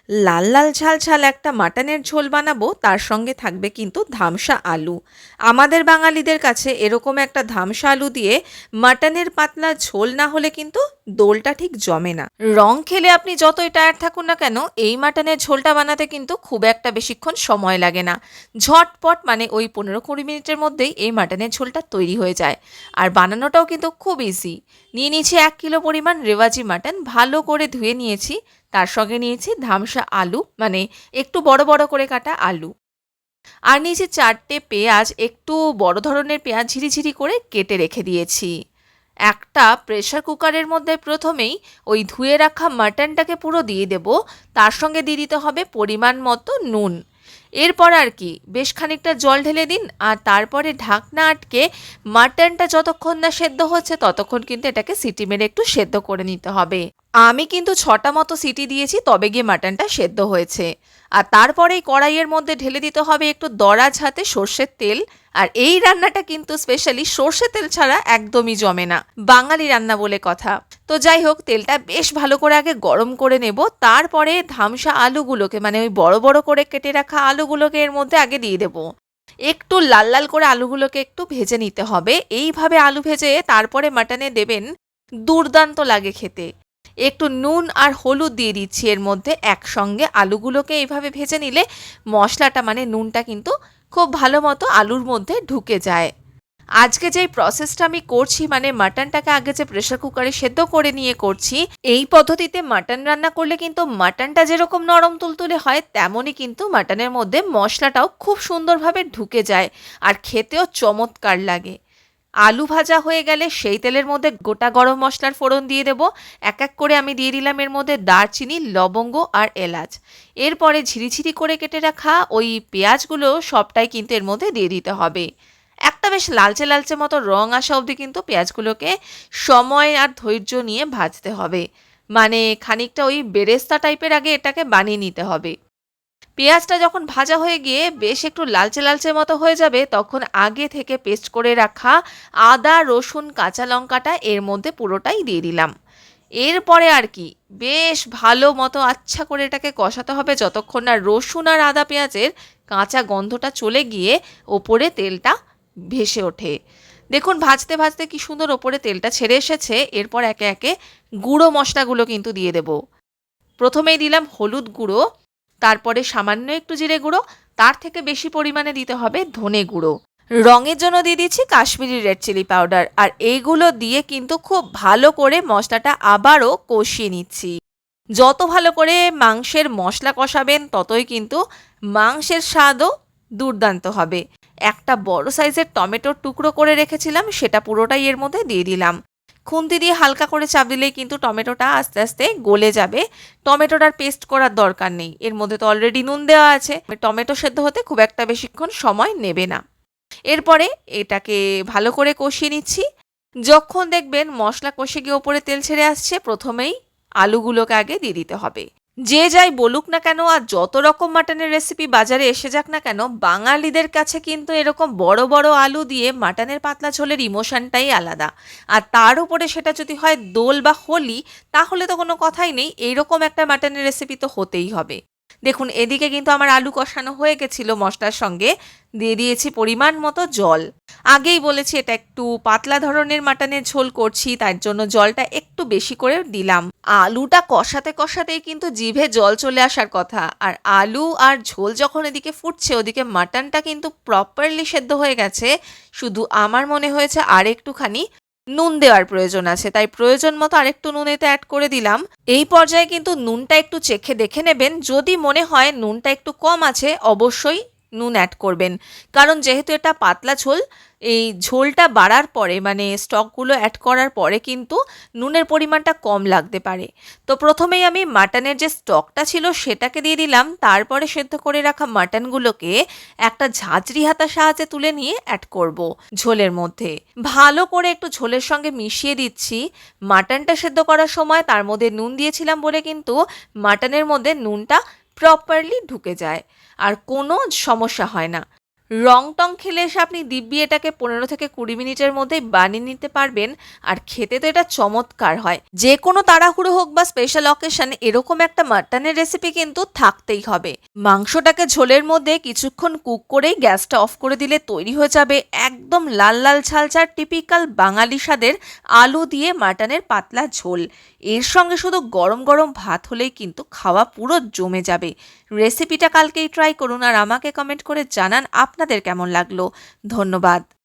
লাল লাল ঝাল ঝাল একটা মাটনের ঝোল বানাবো, তার সঙ্গে থাকবে কিন্তু ধামসা আলু। আমাদের বাঙালিদের কাছে এরকম একটা ধামসা আলু দিয়ে মাটনের পাতলা ঝোল না হলে কিন্তু দোলটা ঠিক জমে না। রং খেলে আপনি যতই টায়ার্ড থাকুন না কেন, এই মাটনের ঝোলটা বানাতে কিন্তু খুব একটা বেশিক্ষণ সময় লাগে না। ঝটপট মানে ওই 15-20 মিনিটের মধ্যেই এই মাটনের ঝোলটা তৈরি হয়ে যায়। আর বানানোটাও কিন্তু খুব ইজি। নিয়ে নিয়েছি 1 কিলো পরিমাণ রেওয়াজি মাটন, ভালো করে ধুয়ে নিয়েছি। তার সঙ্গে নিয়েছি ধামসা আলু, মানে একটু বড় বড় করে কাটা আলু। আর নিয়েছি 4টে পেঁয়াজ, একটু বড় ধরনের পেঁয়াজ ঝিরিঝিরি করে কেটে রেখে দিয়েছি। একটা প্রেসার কুকারের মধ্যে প্রথমেই ওই ধুয়ে রাখা মাটনটাকে পুরো দিয়ে দেব। তার সঙ্গে দিয়ে দিতে হবে পরিমাণ মতো নুন। এরপর আর কি বেশ খানিকটা জল ঢেলে দিন, আর তারপরে ঢাকনা আটকে মাটনটা যতক্ষণ না সেদ্ধ হচ্ছে ততক্ষণ কিন্তু এটাকে সিটি মেরে একটু সেদ্ধ করে নিতে হবে। আমি কিন্তু 6টা মতো সিটি দিয়েছি, তবে গিয়ে মাটনটা সেদ্ধ হয়েছে। আর তারপরেই কড়াইয়ের মধ্যে ঢেলে দিতে হবে একটু দরাজ হাতে সর্ষের তেল। আর এই রান্নাটা কিন্তু স্পেশালি সর্ষে তেল ছাড়া একদমই জমে না, বাঙালি রান্না বলে কথা। তো যাই হোক, তেলটা বেশ ভালো করে আগে গরম করে নেব। তারপরে ধামসা আলুগুলোকে, মানে ওই বড় বড় করে কেটে রাখা আলুগুলোকে এর মধ্যে আগে দিয়ে দেবো। একটু লাল লাল করে আলুগুলোকে একটু ভেজে নিতে হবে। এইভাবে আলু ভেজে তারপরে মাটনে দেবেন, দুর্দান্ত লাগে খেতে। একটু নুন আর হলুদ দিয়ে দিচ্ছি এর মধ্যে একসঙ্গে। আলুগুলোকে এইভাবে ভেজে নিলে মশলাটা মানে নুনটা কিন্তু খুব ভালো মতো আলুর মধ্যে ঢুকে যায়। আজকে যেই প্রসেসটা আমি করছি, মানে মাটনটাকে আগে যে প্রেসার কুকারে সেদ্ধ করে নিয়ে করছি, এই পদ্ধতিতে মাটন রান্না করলে কিন্তু মাটনটা যেরকম নরম তুলতুলে হয়, তেমনই কিন্তু মাটনের মধ্যে মশলাটাও খুব সুন্দরভাবে ঢুকে যায় আর খেতেও চমৎকার লাগে। আলু ভাজা হয়ে গেলে সেই তেলের মধ্যে গোটা গরম মশলার ফোড়ন দিয়ে দেব। এক এক করে আমি দিয়ে দিলাম এর মধ্যে দারচিনি, লবঙ্গ আর এলাচ। এরপরে ঝিরিঝিরি করে কেটে রাখা ওই পেঁয়াজগুলো সবটাই কিন্তু এর মধ্যে দিয়ে দিতে হবে। একটা বেশ লালচে লালচে মতো রং আসা অবধি কিন্তু পেঁয়াজগুলোকে সময় আর ধৈর্য নিয়ে ভাজতে হবে। মানে খানিকটা ওই বেরেস্তা টাইপের আগে এটাকে বানিয়ে নিতে হবে। পেঁয়াজটা যখন ভাজা হয়ে গিয়ে বেশ একটু লালচে লালচে মতো হয়ে যাবে, তখন আগে থেকে পেস্ট করে রাখা আদা, রসুন, কাঁচা লঙ্কাটা এর মধ্যে পুরোটাই দিয়ে দিলাম। এরপরে আর কি বেশ ভালো মতো আচ্ছা করে এটাকে কষাতে হবে যতক্ষণ না রসুন আর আদা পেঁয়াজের কাঁচা গন্ধটা চলে গিয়ে ওপরে তেলটা ভেসে ওঠে। দেখুন ভাজতে ভাজতে কি সুন্দর ওপরে তেলটা ছেড়ে এসেছে। এরপর একে একে গুঁড়ো মশলাগুলো কিন্তু দিয়ে দেব। প্রথমেই দিলাম হলুদ গুঁড়ো, তারপরে সামান্য একটু জিরে গুঁড়ো, তার থেকে বেশি পরিমাণে দিতে হবে ধনে গুঁড়ো। রঙের জন্য দিয়ে দিচ্ছি কাশ্মীরি রেড চিলি পাউডার। আর এইগুলো দিয়ে কিন্তু খুব ভালো করে মশলাটা আবারও কষিয়ে নিচ্ছি। যত ভালো করে মাংসের মশলা কষাবেন ততই কিন্তু মাংসের স্বাদও দুর্দান্ত হবে। একটা বড় সাইজের টমেটোর টুকরো করে রেখেছিলাম, সেটা পুরোটাই এর মধ্যে দিয়ে দিলাম। খুন্তি দিয়ে হালকা করে চাপ দিলেই কিন্তু টমেটোটা আস্তে আস্তে গলে যাবে। টমেটোটার পেস্ট করার দরকার নেই, এর মধ্যে তো অলরেডি নুন দেওয়া আছে। টমেটো সেদ্ধ হতে খুব একটা বেশিক্ষণ সময় নেবে না। এরপরে এটাকে ভালো করে কষিয়ে নিচ্ছি। যখন দেখবেন মশলা কষে গিয়ে ওপরে তেল ছেড়ে আসছে, প্রথমেই আলুগুলোকে আগে দিয়ে দিতে হবে। যে যাই বলুক না কেন আর যত রকম মাটনের রেসিপি বাজারে এসে যাক না কেন, বাঙালিদের কাছে কিন্তু এরকম বড় বড় আলু দিয়ে মাটনের পাতলা ঝোলের ইমোশনটাই আলাদা। আর তার উপরে সেটা যদি হয় দোল বা হোলি, তাহলে তো কোনো কথাই নেই, এইরকম একটা মাটনের রেসিপি তো হতেই হবে। দেখুন এদিকে কিন্তু আমার আলু কষানো হয়ে গেছিল, মশলার সঙ্গে দিয়ে দিয়েছি পরিমাণ মতো জল। আগেই বলেছি এটা একটু পাতলা ধরনের মাটনের ঝোল করছি, তার জন্য জলটা একটু বেশি করে দিলাম। আলুটা কষাতে কষাতেই কিন্তু জিভে জল চলে আসার কথা। আর আলু আর ঝোল যখন এদিকে ফুটছে, ওদিকে মাটনটা কিন্তু প্রপারলি সেদ্ধ হয়ে গেছে। শুধু আমার মনে হয়েছে আর একটুখানি নুন দেওয়ার প্রয়োজন আছে, তাই প্রয়োজন মতো আরেকটু নুন এতে অ্যাড করে দিলাম। এই পর্যায়ে কিন্তু নুনটা একটু চেখে দেখে নেবেন, যদি মনে হয় নুনটা একটু কম আছে অবশ্যই নুন অ্যাড করবেন। কারণ যেহেতু এটা পাতলা ঝোল, এই ঝোলটা বাড়ার পরে মানে স্টকগুলো অ্যাড করার পরে কিন্তু নুনের পরিমাণটা কম লাগতে পারে। তো প্রথমেই আমি মাটনের যে স্টকটা ছিল সেটাকে দিয়ে দিলাম, তারপরে সেদ্ধ করে রাখা মাটনগুলোকে একটা ঝাঁঝরি হাতার সাহায্যে তুলে নিয়ে অ্যাড করব ঝোলের মধ্যে। ভালো করে একটু ঝোলের সঙ্গে মিশিয়ে দিচ্ছি। মাটনটা সেদ্ধ করার সময় তার মধ্যে নুন দিয়েছিলাম বলে কিন্তু মাটনের মধ্যে নুনটা প্রপারলি ঢুকে যায় আর কোনো সমস্যা হয় না। রং টং খেলে এসে আপনি দিব্যি এটাকে 15 থেকে 20 মিনিটের মধ্যেই বানিয়ে নিতে পারবেন। আর খেতে তো এটা চমৎকার হয়। যে কোনো তাড়াহুড়ো হোক বা স্পেশাল অকেশন, এরকম একটা মাটনের রেসিপি কিন্তু থাকতেই হবে। মাংসটাকে ঝোলের মধ্যে কিছুক্ষণ কুক করেই গ্যাসটা অফ করে দিলে তৈরি হয়ে যাবে একদম লাল লাল ঝালঝাল টিপিক্যাল বাঙালি স্বাদের আলু দিয়ে মাটনের পাতলা ঝোল। এর সঙ্গে শুধু গরম গরম ভাত হলেই কিন্তু খাওয়া পুরো জমে যাবে। রেসিপিটা কালকেই ট্রাই করুন আর আমাকে কমেন্ট করে জানান আপনাদের কেমন লাগলো। ধন্যবাদ।